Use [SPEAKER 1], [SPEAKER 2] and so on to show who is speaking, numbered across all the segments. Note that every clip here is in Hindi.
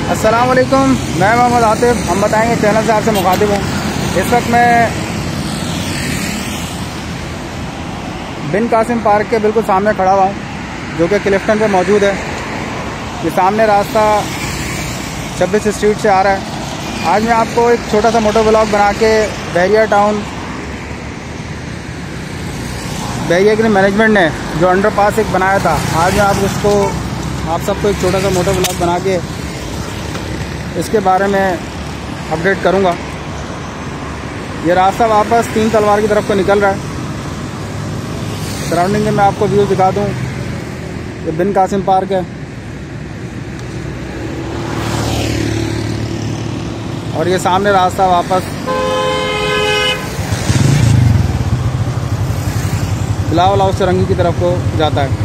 [SPEAKER 1] अस्सलाम वालेकुम, मैं मोहम्मद आतिफ। हम बताएंगे चैनल से आपसे मुखातिब हूँ। इस वक्त मैं बिन कासिम पार्क के बिल्कुल सामने खड़ा हुआ हूँ, जो कि क्लिफ्टन पे मौजूद है। ये सामने रास्ता 26 स्ट्रीट से आ रहा है। आज मैं आपको एक छोटा सा मोटो व्लॉग बना के बहरिया टाउन बहरिया के मैनेजमेंट ने जो अंडरपास एक बनाया था, आज मैं आप सबको एक छोटा सा मोटो व्लॉग बना के इसके बारे में अपडेट करूंगा। ये रास्ता वापस 3 तलवार की तरफ को निकल रहा है। सराउंडिंग में मैं आपको व्यू दिखा दूं। ये बिन कासिम पार्क है और ये सामने रास्ता वापस बिलावल हाउस रंगी की तरफ को जाता है।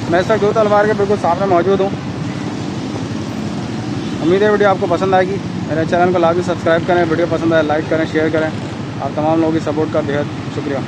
[SPEAKER 1] मैं इस वक्त 2 तलवार के बिल्कुल सामने मौजूद हूँ। उम्मीद है वीडियो आपको पसंद आएगी। मेरे चैनल को लाजमी सब्सक्राइब करें, वीडियो पसंद आए लाइक करें, शेयर करें। आप तमाम लोगों की सपोर्ट का बेहद शुक्रिया।